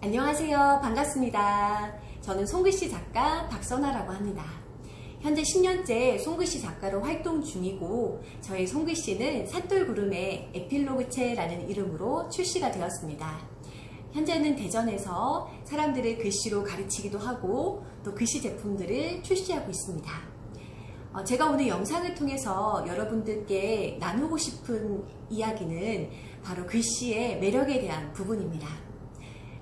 안녕하세요. 반갑습니다. 저는 손글씨 작가 박선아라고 합니다. 현재 10년째 손글씨 작가로 활동 중이고 저희 손글씨는 산돌구름의 에필로그체라는 이름으로 출시가 되었습니다. 현재는 대전에서 사람들을 글씨로 가르치기도 하고 또 글씨 제품들을 출시하고 있습니다. 제가 오늘 영상을 통해서 여러분들께 나누고 싶은 이야기는 바로 글씨의 매력에 대한 부분입니다.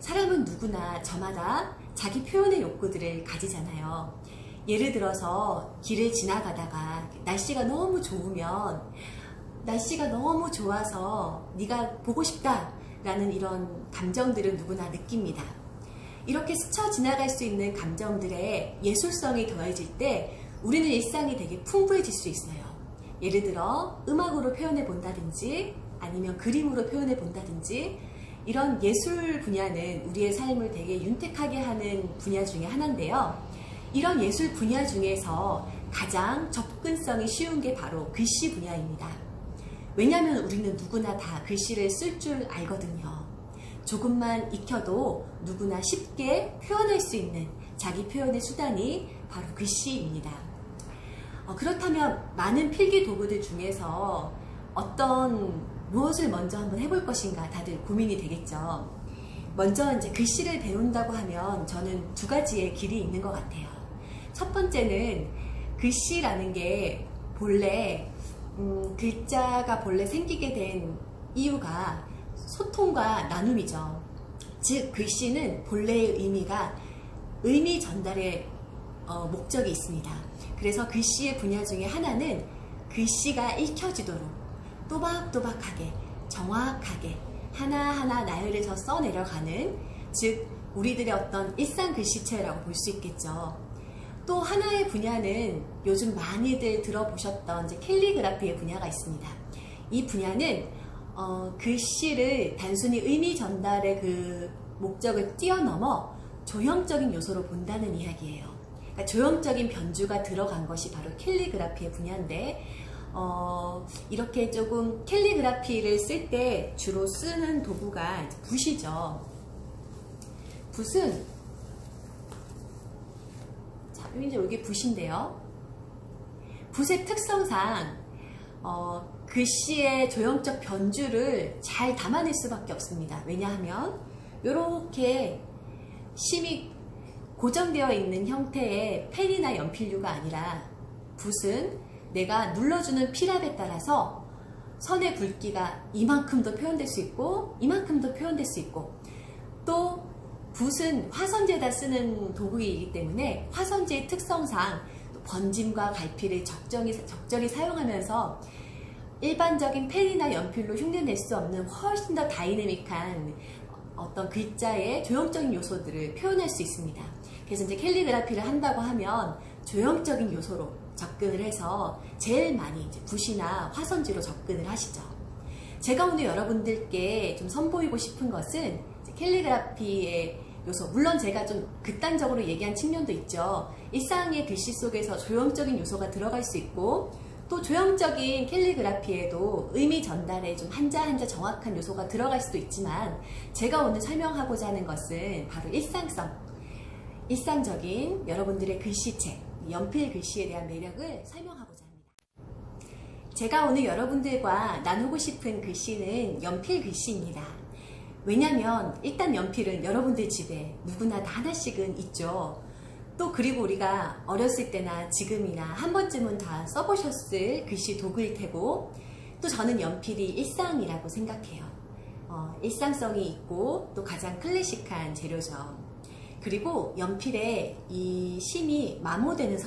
사람은 누구나 저마다 자기 표현의 욕구들을 가지잖아요. 예를 들어서 길을 지나가다가 날씨가 너무 좋으면 날씨가 너무 좋아서 네가 보고 싶다 라는 이런 감정들은 누구나 느낍니다. 이렇게 스쳐 지나갈 수 있는 감정들의 예술성이 더해질 때 우리는 일상이 되게 풍부해질 수 있어요. 예를 들어 음악으로 표현해 본다든지 아니면 그림으로 표현해 본다든지 이런 예술 분야는 우리의 삶을 되게 윤택하게 하는 분야 중에 하나인데요. 이런 예술 분야 중에서 가장 접근성이 쉬운 게 바로 글씨 분야입니다. 왜냐하면 우리는 누구나 다 글씨를 쓸 줄 알거든요. 조금만 익혀도 누구나 쉽게 표현할 수 있는 자기 표현의 수단이 바로 글씨입니다. 그렇다면 많은 필기 도구들 중에서 무엇을 먼저 한번 해볼 것인가 다들 고민이 되겠죠. 먼저 이제 글씨를 배운다고 하면 저는 두 가지의 길이 있는 것 같아요. 첫 번째는 글씨라는 게 본래 글자가 본래 생기게 된 이유가 소통과 나눔이죠. 즉 글씨는 본래의 의미가 의미 전달의 목적이 있습니다. 그래서 글씨의 분야 중에 하나는 글씨가 읽혀지도록 또박또박하게 정확하게 하나하나 나열해서 써내려가는, 즉 우리들의 어떤 일상 글씨체라고 볼 수 있겠죠. 또 하나의 분야는 요즘 많이들 들어보셨던 이제 캘리그라피의 분야가 있습니다. 이 분야는 글씨를 단순히 의미 전달의 그 목적을 뛰어넘어 조형적인 요소로 본다는 이야기예요. 그러니까 조형적인 변주가 들어간 것이 바로 캘리그라피의 분야인데 이렇게 조금 캘리그라피를 쓸 때 주로 쓰는 도구가 붓이죠. 붓은 이제 여기 붓인데요. 붓의 특성상 글씨의 조형적 변주를 잘 담아낼 수밖에 없습니다. 왜냐하면 이렇게 심이 고정되어 있는 형태의 펜이나 연필류가 아니라 붓은 내가 눌러주는 필압에 따라서 선의 굵기가 이만큼도 표현될 수 있고 이만큼도 표현될 수 있고, 또 붓은 화선지에다 쓰는 도구이기 때문에 화선지의 특성상 번짐과 갈피를 적절히 사용하면서 일반적인 펜이나 연필로 흉내낼 수 없는 훨씬 더 다이내믹한 어떤 글자의 조형적인 요소들을 표현할 수 있습니다. 그래서 이제 캘리그라피를 한다고 하면 조형적인 요소로 접근을 해서 제일 많이 이제 붓이나 화선지로 접근을 하시죠. 제가 오늘 여러분들께 좀 선보이고 싶은 것은 캘리그라피의 요소, 물론 제가 좀 극단적으로 얘기한 측면도 있죠. 일상의 글씨 속에서 조형적인 요소가 들어갈 수 있고 또 조형적인 캘리그라피에도 의미 전달에 좀 한자 한자 정확한 요소가 들어갈 수도 있지만, 제가 오늘 설명하고자 하는 것은 바로 일상적인 여러분들의 글씨체, 연필 글씨에 대한 매력을 설명하고자 합니다. 제가 오늘 여러분들과 나누고 싶은 글씨는 연필 글씨입니다. 왜냐면 일단 연필은 여러분들 집에 누구나 다 하나씩은 있죠. 또 그리고 우리가 어렸을 때나 지금이나 한 번쯤은 다 써보셨을 글씨 도구일 테고, 또 저는 연필이 일상이라고 생각해요. 일상성이 있고 또 가장 클래식한 재료죠. 그리고 연필에 이 심이 마모되는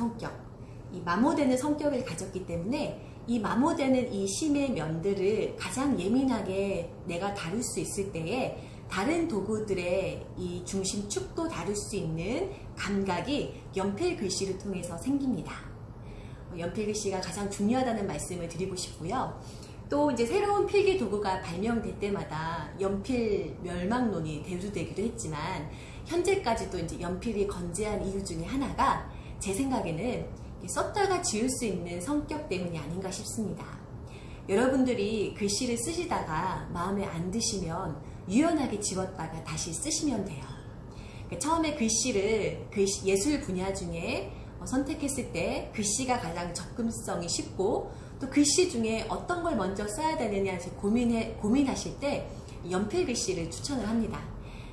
성격을 가졌기 때문에 이 마모되는 이 심의 면들을 가장 예민하게 내가 다룰 수 있을 때에 다른 도구들의 이 중심축도 다룰 수 있는 감각이 연필 글씨를 통해서 생깁니다. 연필 글씨가 가장 중요하다는 말씀을 드리고 싶고요. 또 이제 새로운 필기 도구가 발명될 때마다 연필 멸망론이 대두되기도 했지만, 현재까지도 이제 연필이 건재한 이유 중에 하나가 제 생각에는 썼다가 지울 수 있는 성격 때문이 아닌가 싶습니다. 여러분들이 글씨를 쓰시다가 마음에 안 드시면 유연하게 지웠다가 다시 쓰시면 돼요. 처음에 글씨를 예술 분야 중에 선택했을 때 글씨가 가장 접근성이 쉽고 또 글씨 중에 어떤 걸 먼저 써야 되느냐 고민하실 때 연필 글씨를 추천을 합니다.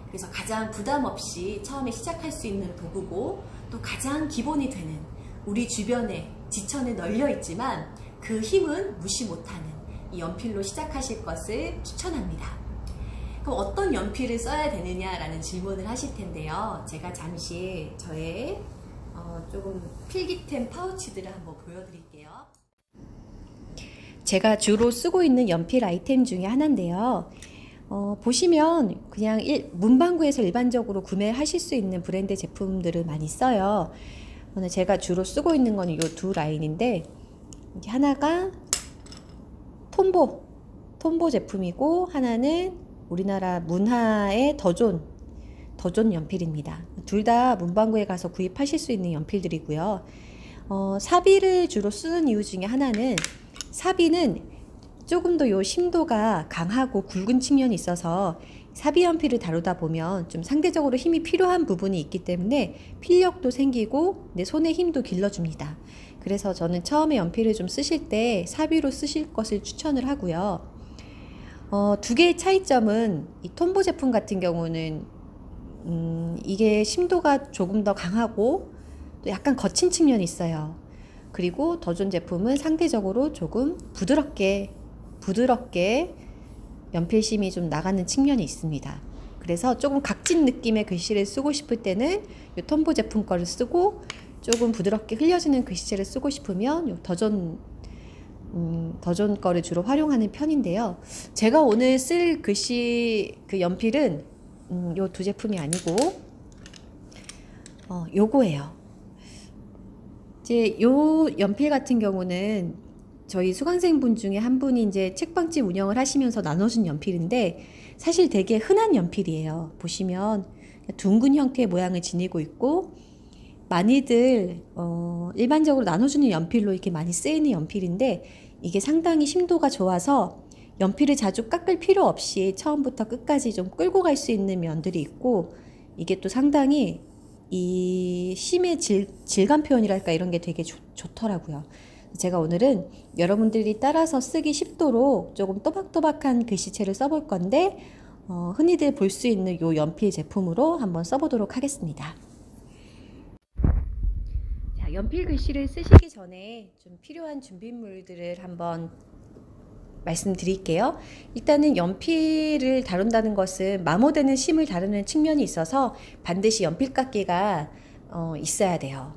그래서 가장 부담 없이 처음에 시작할 수 있는 도구고 또 가장 기본이 되는 우리 주변에 지천에 널려 있지만 그 힘은 무시 못하는 이 연필로 시작하실 것을 추천합니다. 그럼 어떤 연필을 써야 되느냐라는 질문을 하실 텐데요. 제가 잠시 저의 조금 필기템 파우치들을 한번 보여드릴게요. 제가 주로 쓰고 있는 연필 아이템 중에 하나인데요. 보시면 그냥 문방구에서 일반적으로 구매하실 수 있는 브랜드 제품들을 많이 써요. 제가 주로 쓰고 있는 건 이 두 라인인데, 하나가 톰보 제품이고 하나는 우리나라 문화의 더존 연필입니다. 둘 다 문방구에 가서 구입하실 수 있는 연필들이고요. 사비를 주로 쓰는 이유 중에 하나는, 사비는 조금 더 요 심도가 강하고 굵은 측면이 있어서 사비 연필을 다루다 보면 좀 상대적으로 힘이 필요한 부분이 있기 때문에 필력도 생기고 내 손의 힘도 길러줍니다. 그래서 저는 처음에 연필을 좀 쓰실 때 사비로 쓰실 것을 추천을 하고요. 두 개의 차이점은 이 톰보 제품 같은 경우는 이게 심도가 조금 더 강하고 또 약간 거친 측면이 있어요. 그리고 더존 제품은 상대적으로 조금 부드럽게 연필심이 좀 나가는 측면이 있습니다. 그래서 조금 각진 느낌의 글씨를 쓰고 싶을 때는 이 톰보 제품 거를 쓰고, 조금 부드럽게 흘려지는 글씨체를 쓰고 싶으면 이 더존 거를 주로 활용하는 편인데요. 제가 오늘 쓸 글씨 연필은 이 두 제품이 아니고 요거예요. 이제 요 연필 같은 경우는 저희 수강생분 중에 한 분이 이제 책방집 운영을 하시면서 나눠준 연필인데, 사실 되게 흔한 연필이에요. 보시면 둥근 형태의 모양을 지니고 있고, 많이들 일반적으로 나눠주는 연필로 이렇게 많이 쓰이는 연필인데, 이게 상당히 심도가 좋아서 연필을 자주 깎을 필요 없이 처음부터 끝까지 좀 끌고 갈 수 있는 면들이 있고, 이게 또 상당히 이 심의 질감 표현이랄까 이런 게 되게 좋더라고요. 제가 오늘은 여러분들이 따라서 쓰기 쉽도록 조금 또박또박한 글씨체를 써볼 건데, 흔히들 볼 수 있는 요 연필 제품으로 한번 써보도록 하겠습니다. 자, 연필 글씨를 쓰시기 전에 좀 필요한 준비물들을 한번 말씀드릴게요. 일단은 연필을 다룬다는 것은 마모되는 심을 다루는 측면이 있어서 반드시 연필깎이가 있어야 돼요.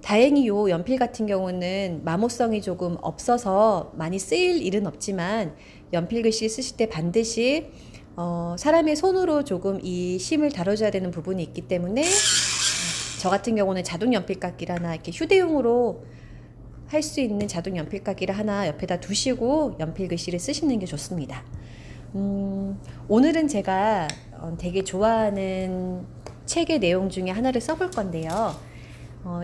다행히 요 연필 같은 경우는 마모성이 조금 없어서 많이 쓰일 일은 없지만, 연필 글씨 쓰실 때 반드시 사람의 손으로 조금 이 심을 다뤄줘야 되는 부분이 있기 때문에, 저 같은 경우는 자동 연필깎이를 하나, 이렇게 휴대용으로 할 수 있는 자동 연필깎이를 하나 옆에다 두시고 연필 글씨를 쓰시는 게 좋습니다. 오늘은 제가 되게 좋아하는 책의 내용 중에 하나를 써볼 건데요.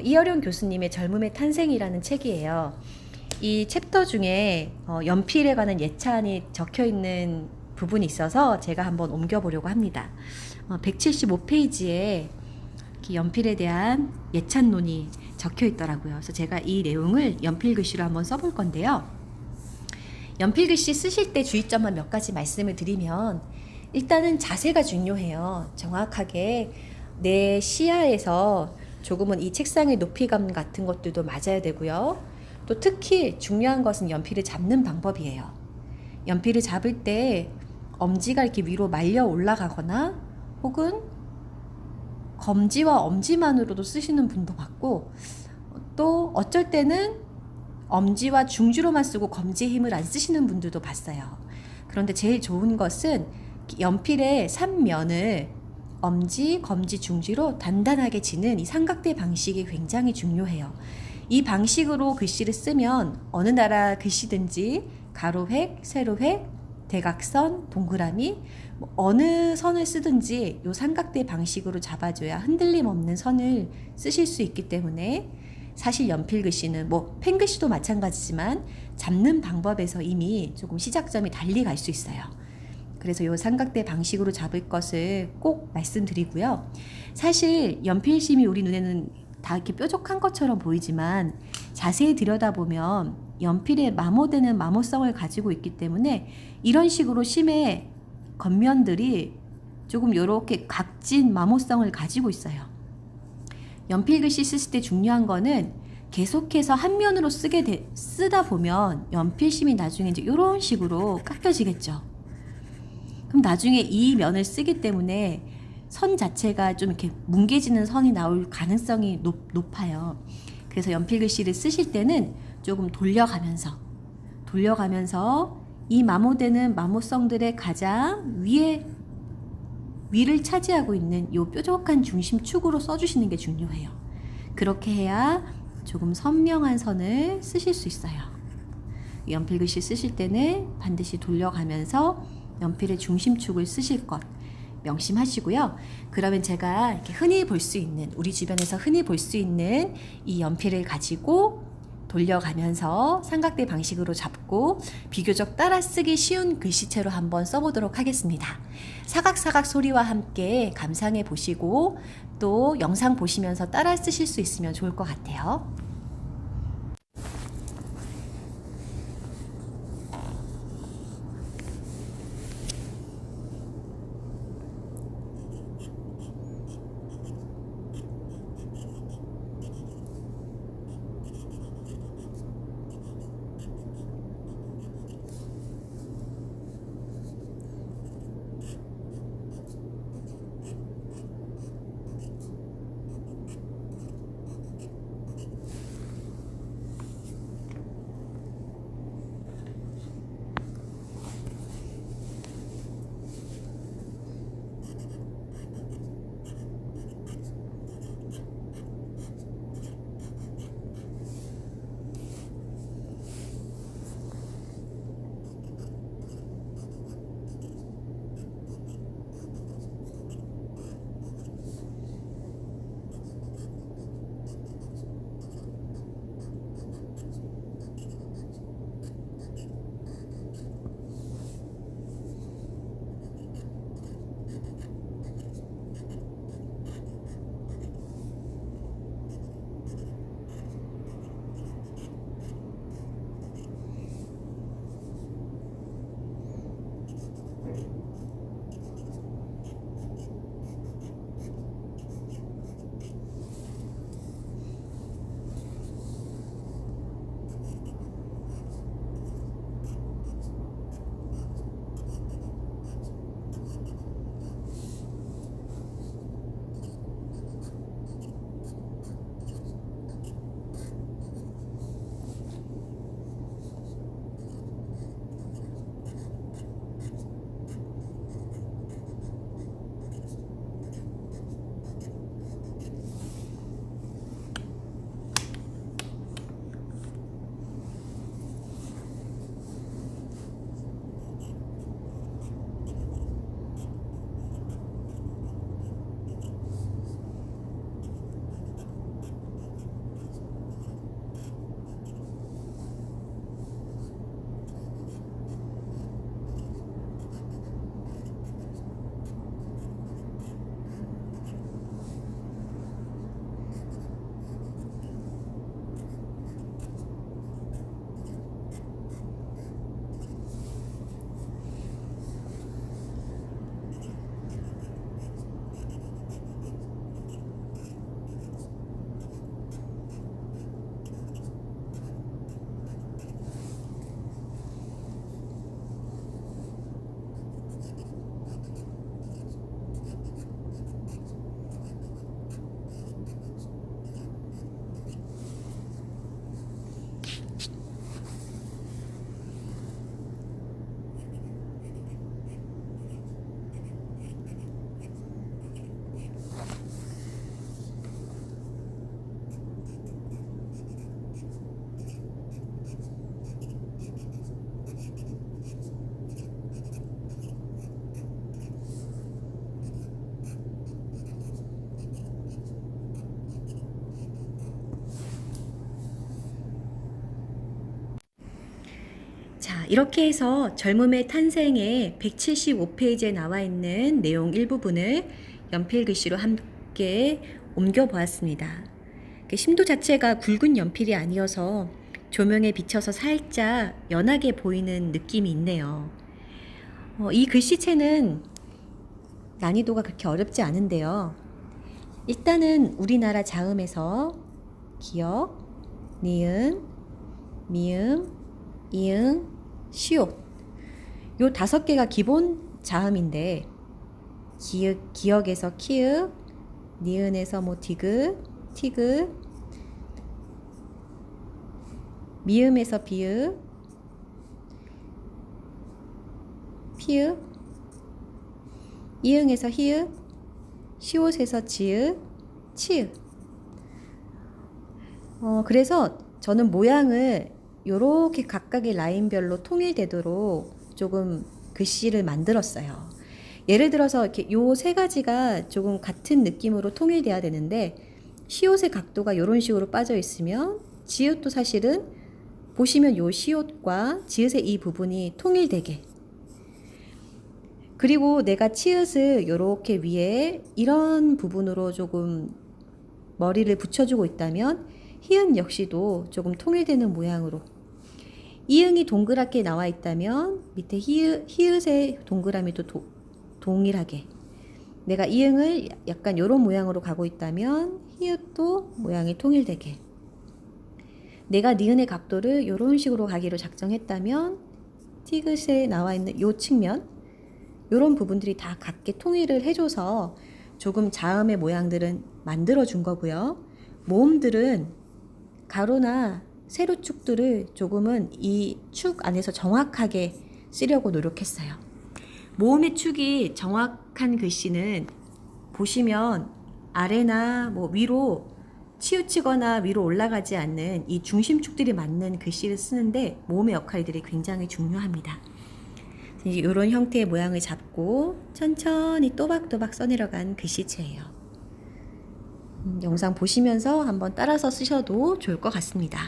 이어령 교수님의 젊음의 탄생이라는 책이에요. 이 챕터 중에 연필에 관한 예찬이 적혀 있는 부분이 있어서 제가 한번 옮겨보려고 합니다. 175페이지에 연필에 대한 예찬론이 적혀 있더라고요. 그래서 제가 이 내용을 연필 글씨로 한번 써볼 건데요. 연필 글씨 쓰실 때 주의점만 몇 가지 말씀을 드리면, 일단은 자세가 중요해요. 정확하게 내 시야에서 조금은 이 책상의 높이감 같은 것들도 맞아야 되고요. 또 특히 중요한 것은 연필을 잡는 방법이에요. 연필을 잡을 때 엄지가 이렇게 위로 말려 올라가거나 혹은 검지와 엄지만으로도 쓰시는 분도 봤고, 또 어쩔 때는 엄지와 중지로만 쓰고 검지의 힘을 안 쓰시는 분들도 봤어요. 그런데 제일 좋은 것은 연필의 3면을 엄지, 검지, 중지로 단단하게 지는 이 삼각대 방식이 굉장히 중요해요. 이 방식으로 글씨를 쓰면 어느 나라 글씨든지 가로획, 세로획, 대각선, 동그라미, 어느 선을 쓰든지 이 삼각대 방식으로 잡아줘야 흔들림 없는 선을 쓰실 수 있기 때문에, 사실 연필 글씨는 펜글씨도 마찬가지지만 잡는 방법에서 이미 조금 시작점이 달리 갈 수 있어요. 그래서 이 삼각대 방식으로 잡을 것을 꼭 말씀드리고요. 사실 연필심이 우리 눈에는 다 이렇게 뾰족한 것처럼 보이지만 자세히 들여다보면 연필에 마모되는 마모성을 가지고 있기 때문에 이런 식으로 심의 겉면들이 조금 이렇게 각진 마모성을 가지고 있어요. 연필 글씨 쓰실 때 중요한 거는 계속해서 한 면으로 쓰다 보면 연필심이 나중에 이제 이런 식으로 깎여지겠죠. 그럼 나중에 이 면을 쓰기 때문에 선 자체가 좀 이렇게 뭉개지는 선이 나올 가능성이 높아요. 그래서 연필 글씨를 쓰실 때는 조금 돌려가면서 이 마모되는 마모성들의 가장 위를 차지하고 있는 이 뾰족한 중심축으로 써주시는 게 중요해요. 그렇게 해야 조금 선명한 선을 쓰실 수 있어요. 연필 글씨 쓰실 때는 반드시 돌려가면서 연필의 중심축을 쓰실 것 명심하시고요. 그러면 제가 이렇게 흔히 볼 수 있는, 우리 주변에서 흔히 볼 수 있는 이 연필을 가지고 돌려가면서 삼각대 방식으로 잡고 비교적 따라쓰기 쉬운 글씨체로 한번 써보도록 하겠습니다. 사각사각 소리와 함께 감상해 보시고 또 영상 보시면서 따라 쓰실 수 있으면 좋을 것 같아요. 자, 이렇게 해서 젊음의 탄생의 175페이지에 나와 있는 내용 일부분을 연필 글씨로 함께 옮겨 보았습니다. 심도 자체가 굵은 연필이 아니어서 조명에 비쳐서 살짝 연하게 보이는 느낌이 있네요. 이 글씨체는 난이도가 그렇게 어렵지 않은데요. 일단은 우리나라 자음에서 기역, 니은, 미음, 이응, 시옷 요 5개가 기본 자음인데 기역에서 키읔, 니은에서 뭐 디귿, 티귿, 미음에서 비읍, 피읍, 이응에서 히읗, 시옷에서 지읒, 치읒. 그래서 저는 모양을 요렇게 각각의 라인별로 통일되도록 조금 글씨를 만들었어요. 예를 들어서 이렇게 요 3가지가 조금 같은 느낌으로 통일돼야 되는데 시옷의 각도가 요런 식으로 빠져 있으면 지읒도 사실은 보시면 요 시옷과 지읒의 이 부분이 통일되게, 그리고 내가 치읒을 요렇게 위에 이런 부분으로 조금 머리를 붙여주고 있다면 히읗 역시도 조금 통일되는 모양으로, 이응이 동그랗게 나와 있다면 밑에 히읗의 동그라미도 동일하게, 내가 이응을 약간 요런 모양으로 가고 있다면 히읗도 모양이 통일되게, 내가 니은의 각도를 요런 식으로 가기로 작정했다면 티귿에 나와 있는 요 측면, 요런 부분들이 다 같게 통일을 해줘서 조금 자음의 모양들은 만들어 준 거고요. 모음들은 가로나 세로축들을 조금은 이 축 안에서 정확하게 쓰려고 노력했어요. 모음의 축이 정확한 글씨는 보시면 아래나 뭐 위로 치우치거나 위로 올라가지 않는 이 중심축들이 맞는 글씨를 쓰는데 모음의 역할들이 굉장히 중요합니다. 이런 형태의 모양을 잡고 천천히 또박또박 써내려간 글씨체예요. 영상 보시면서 한번 따라서 쓰셔도 좋을 것 같습니다.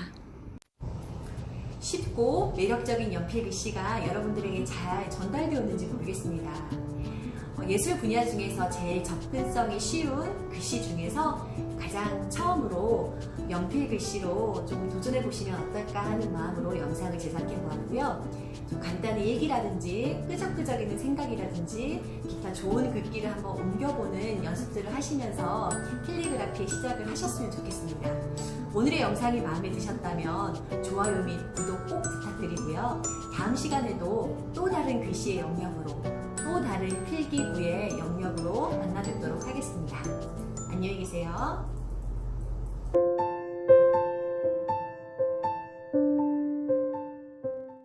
쉽고 매력적인 연필 글씨가 여러분들에게 잘 전달되었는지 모르겠습니다. 예술 분야 중에서 제일 접근성이 쉬운 글씨 중에서 가장 처음으로 연필 글씨로 좀 도전해 보시면 어떨까 하는 마음으로 영상을 제작해 보았고요. 좀 간단히 얘기라든지 끄적끄적이는 생각이라든지 기타 좋은 글귀를 한번 옮겨보는 연습들을 하시면서 캘리그라피의 시작을 하셨으면 좋겠습니다. 오늘의 영상이 마음에 드셨다면 좋아요 및 구독 꼭 부탁드리고요. 다음 시간에도 또 다른 글씨의 영역으로, 또 다른 필기구의 영역으로 만나 뵙도록 하겠습니다. 안녕히 계세요.